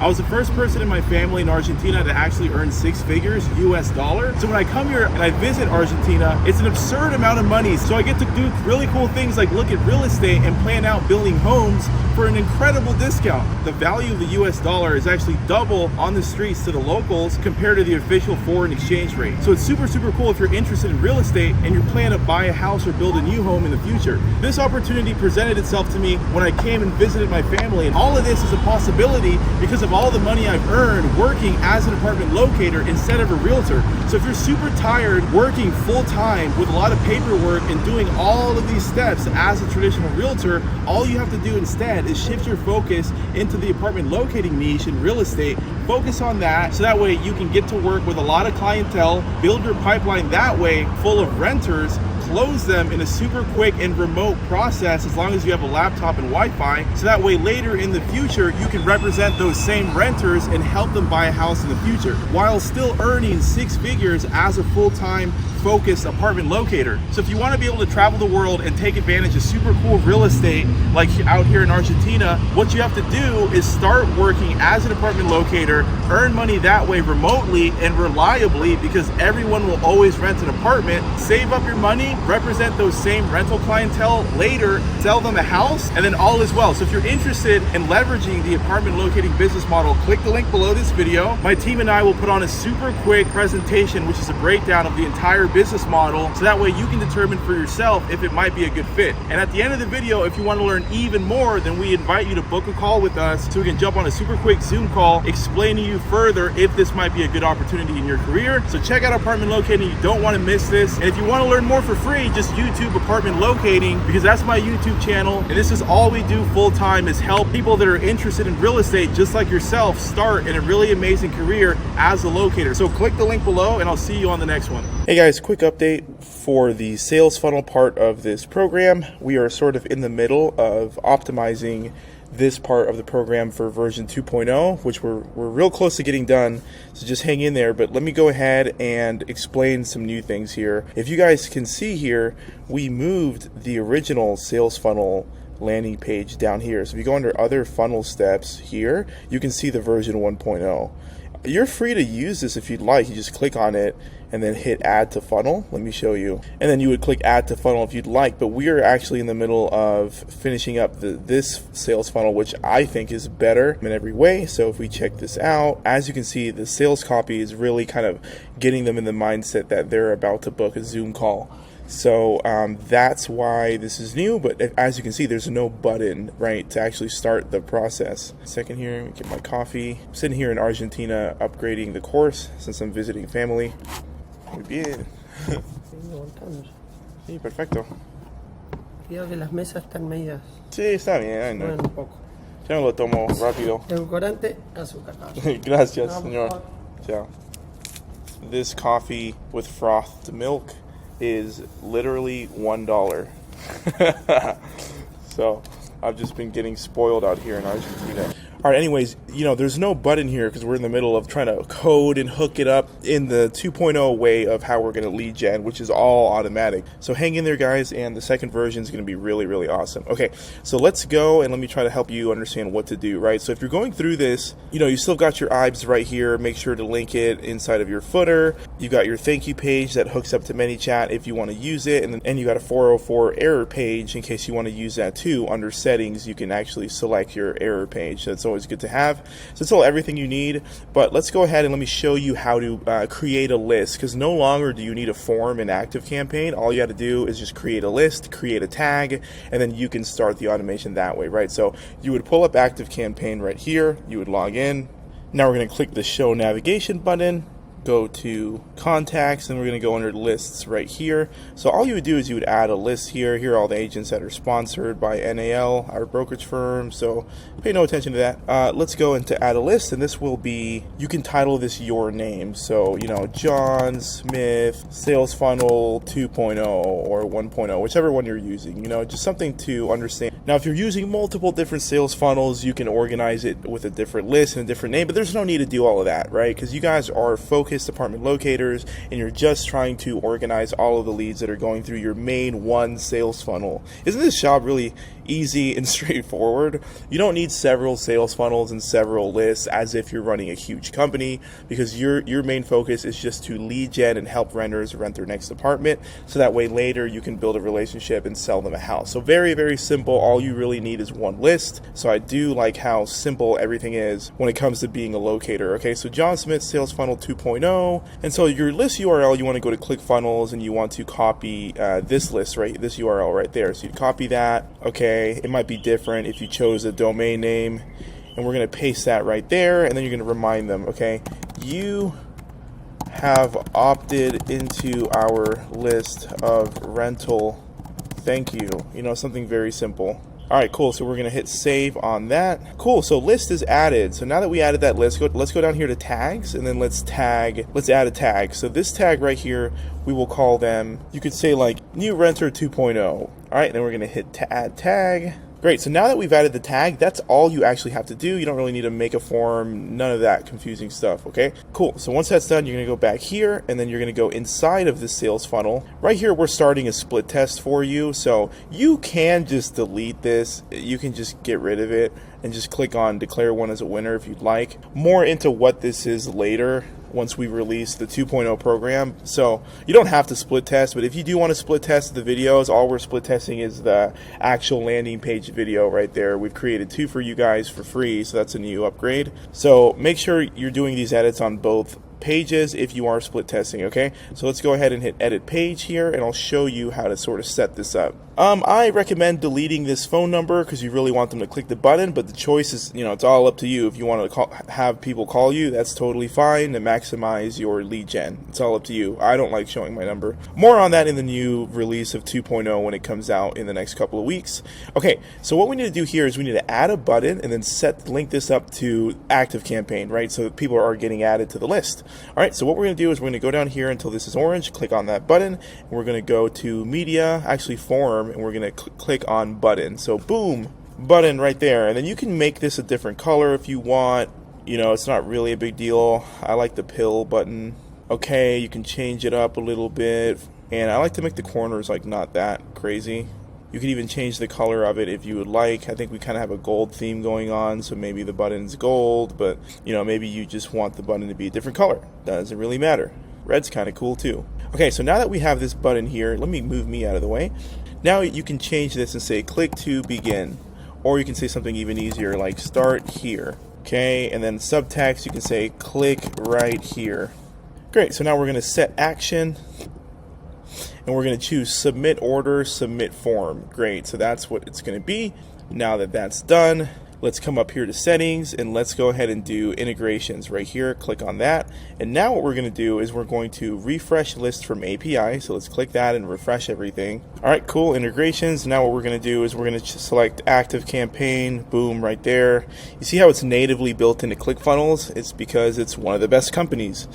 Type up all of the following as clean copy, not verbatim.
I was the first person in my family in Argentina to actually earn 6 figures US dollar. So when I come here and I visit Argentina, it's an absurd amount of money. So I get to do really cool things like look at real estate and plan out building homes for an incredible discount. The value of the US dollar is actually double on the streets to the locals compared to the official foreign exchange rate. So it's super cool if you're interested in real estate and you're planning to buy a house or build a new home in the future. This opportunity presented itself to me when I came and visited my family, and all of this is a possibility because of all the money I've earned working as an apartment locator instead of a realtor. So if you're super tired working full-time with a lot of paperwork and doing all of these steps as a traditional realtor, all you have to do instead is shift your focus into the apartment locating niche in real estate. Focus on that so that way you can get to work with a lot of clientele, build your pipeline that way full of renters, close them in a super quick and remote process as long as you have a laptop and Wi-Fi, so that way later in the future you can represent those same renters and help them buy a house in the future while still earning 6 figures as a full-time focused apartment locator. So if you want to be able to travel the world and take advantage of super cool real estate like out here in Argentina, what you have to do is start working as an apartment locator, earn money that way remotely and reliably because everyone will always rent an apartment, save up your money, represent those same rental clientele later, sell them a house, and then all is well. So if you're interested in leveraging the apartment locating business model, click the link below this video. My team and I will put on a super quick presentation, which is a breakdown of the entire business model, so that way you can determine for yourself if it might be a good fit. And at the end of the video, if you want to learn even more, then we invite you to book a call with us so we can jump on a super quick Zoom call, explain to you further if this might be a good opportunity in your career. So check out apartment locating. You don't want to miss this. And if you want to learn more for free, just YouTube apartment locating, because that's my YouTube channel. And this is all we do full time, is help people that are interested in real estate just like yourself start in a really amazing career as a locator. So click the link below and I'll see you on the next one. Hey guys, quick update for the sales funnel part of this program. We are sort of in the middle of optimizing this part of the program for version 2.0, which we're real close to getting done, so just hang in there. But let me go ahead and explain some new things here. If you guys can see here, we moved the original sales funnel landing page down here. So if you go under other funnel steps here, you can see the version 1.0. You're free to use this if you'd like. You just click on it and then hit add to funnel. Let me show you. And then you would click add to funnel if you'd like, but we are actually in the middle of finishing up this sales funnel, which I think is better in every way. So if we check this out, as you can see, the sales copy is really kind of getting them in the mindset that they're about to book a Zoom call. So that's why this is new, but as you can see, there's no button, right, to actually start the process. Second here, get my coffee. I'm sitting here in Argentina upgrading the course since I'm visiting family. Muy bien. Sí, perfecto. Creo que las mesas están medias. Sí, está bien, no. Bueno, un poco. Ya me lo tomo rápido. Edulcorante, azúcar. Gracias, No, señor. Ciao. This coffee with frothed milk is literally $1. So I've just been getting spoiled out here in Argentina. All right, anyways, there's no button here because we're in the middle of trying to code and hook it up in the 2.0 way of how we're going to lead gen, which is all automatic. So hang in there, guys, and the second version is going to be really, really awesome. Okay, so let's go and let me try to help you understand what to do, right? So if you're going through this, you still got your IBs right here. Make sure to link it inside of your footer. You got your thank you page that hooks up to ManyChat if you want to use it, and you got a 404 error page in case you want to use that too. Under settings, you can actually select your error page. That's always good to have. So it's all everything you need, but let's go ahead and let me show you how to create a list, because no longer do you need a form in ActiveCampaign. All you have to do is just create a list, create a tag, and then you can start the automation that way, right? So you would pull up ActiveCampaign right here, you would log in. Now we're going to click the show navigation button, go to contacts, and we're going to go under lists right here. So all you would do is you would add a list here. Here are all the agents that are sponsored by NAL, our brokerage firm, so pay no attention to that. Let's go into add a list, and this will be, you can title this your name. So, John Smith Sales Funnel 2.0 or 1.0, whichever one you're using, just something to understand. Now, if you're using multiple different sales funnels, you can organize it with a different list and a different name, but there's no need to do all of that, right? Because you guys are focused apartment locators and you're just trying to organize all of the leads that are going through your main one sales funnel. Isn't this job really easy and straightforward. You don't need several sales funnels and several lists as if you're running a huge company, because your main focus is just to lead gen and help renters rent their next apartment, so that way later you can build a relationship and sell them a house. So very, very simple. All you really need is one list. So I do like how simple everything is when it comes to being a locator. Okay, so John Smith Sales Funnel 2.0. And so your list URL, you want to go to Clickfunnels and you want to copy this list, right? This URL right there. So you copy that. Okay, it might be different if you chose a domain name, and we're going to paste that right there, and then you're going to remind them, okay, you have opted into our list of rental. Thank you. You know, something very simple. All right, cool. So we're going to hit save on that. Cool. So list is added. So now that we added that list, let's go down here to tags, and then let's add a tag. So this tag right here, we will call them, you could say like new renter 2.0. All right, then we're going to hit add tag. Great, so now that we've added the tag, that's all you actually have to do. You don't really need to make a form, none of that confusing stuff, okay? Cool, so once that's done, you're gonna go back here, and then you're gonna go inside of this sales funnel. Right here, we're starting a split test for you, so you can just delete this. You can just get rid of it and just click on declare one as a winner if you'd like. More into what this is later, once we release the 2.0 program. So you don't have to split test, but if you do want to split test the videos, all we're split testing is the actual landing page video right there. We've created 2 for you guys for free, so that's a new upgrade. So make sure you're doing these edits on both pages if you are split testing, okay? So let's go ahead and hit edit page here, and I'll show you how to sort of set this up. I recommend deleting this phone number because you really want them to click the button, but the choice is, you know, it's all up to you. If you want to have people call you, that's totally fine to maximize your lead gen. It's all up to you. I don't like showing my number. More on that in the new release of 2.0 when it comes out in the next couple of weeks. Okay, so what we need to do here is we need to add a button and then link this up to ActiveCampaign, right? So that people are getting added to the list. All right, so what we're going to do is we're going to go down here until this is orange, click on that button, and we're going to go to media, actually form, and we're going to click on button. So boom, button right there. And then you can make this a different color if you want. You know, it's not really a big deal. I like the pill button. Okay, you can change it up a little bit. And I like to make the corners like not that crazy. You can even change the color of it if you would like. I think we kind of have a gold theme going on, so maybe the button's gold, but you know, maybe you just want the button to be a different color. Doesn't really matter. Red's kind of cool too. Okay, so now that we have this button here, let me move me out of the way. Now you can change this and say click to begin, or you can say something even easier like start here. Okay, and then subtext, you can say click right here. Great, so now we're going to set action, and we're going to choose submit order, submit form. Great, so that's what it's going to be. Now that that's done, let's come up here to settings, and let's go ahead and do integrations right here. Click on that, and now what we're going to do is we're going to refresh list from API. So let's click that and refresh everything. All right, cool, integrations. Now what we're going to do is we're going to select ActiveCampaign. Boom, right there. You see how it's natively built into Clickfunnels? It's because it's one of the best companies.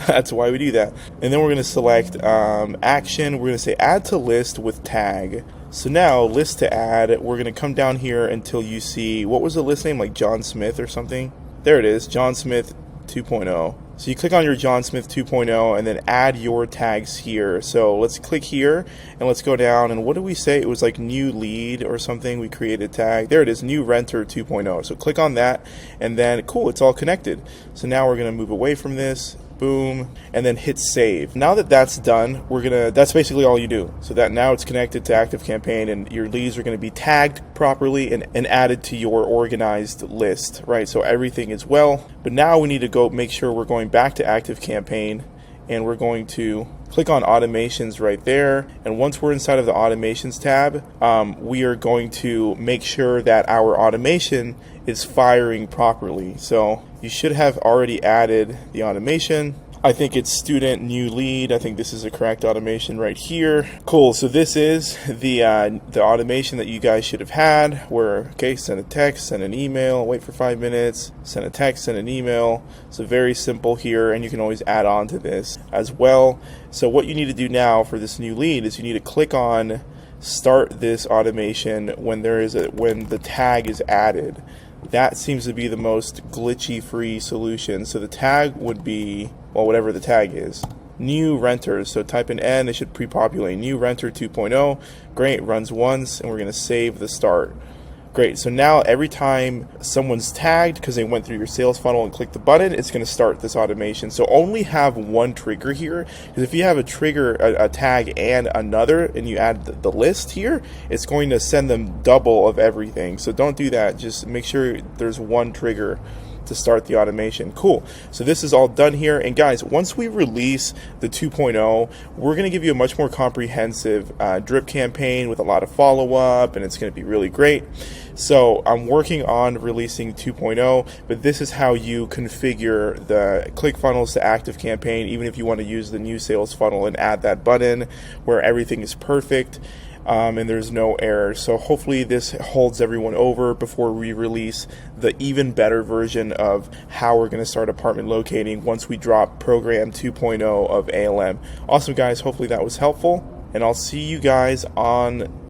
That's why we do that. And then we're going to select action. We're going to say add to list with tag. So now, list to add, we're going to come down here until you see, what was the list name, like John Smith or something? There it is, John Smith 2.0. So you click on your John Smith 2.0 and then add your tags here. So let's click here and let's go down, and what did we say? It was like new lead or something. We created a tag. There it is, new renter 2.0. So click on that, and then cool, it's all connected. So now we're going to move away from this. Boom, and then hit save. Now that that's done, that's basically all you do. So that now it's connected to ActiveCampaign, and your leads are going to be tagged properly and added to your organized list, right? So everything is well. But now we need to go make sure we're going back to ActiveCampaign, and we're going to click on automations right there. And once we're inside of the automations tab, we are going to make sure that our automation is firing properly. So you should have already added the automation. I think it's student new lead. I think this is a correct automation right here. Cool, so this is the automation that you guys should have had where, okay, send a text, send an email, wait for 5 minutes, send a text, send an email. So very simple here, and you can always add on to this as well. So what you need to do now for this new lead is you need to click on start this automation when the tag is added. That seems to be the most glitchy free solution. So the tag would be, well, whatever the tag is. new renters. So type in N, it should pre-populate new renter 2.0. Great, runs once, and we're going to save the start. Great, so now every time someone's tagged because they went through your sales funnel and clicked the button, it's going to start this automation. So only have one trigger here, because if you have a trigger, a tag and another, and you add the list here, it's going to send them double of everything. So don't do that. Just make sure there's one trigger to start the automation. Cool. So this is all done here. And guys, once we release the 2.0, we're going to give you a much more comprehensive drip campaign with a lot of follow-up, and it's going to be really great. So I'm working on releasing 2.0, but this is how you configure the Clickfunnels to active campaign, even if you want to use the new sales funnel and add that button where everything is perfect. And there's no errors. So hopefully this holds everyone over before we release the even better version of how we're going to start apartment locating once we drop program 2.0 of ALM. Awesome, guys. Hopefully that was helpful, and I'll see you guys on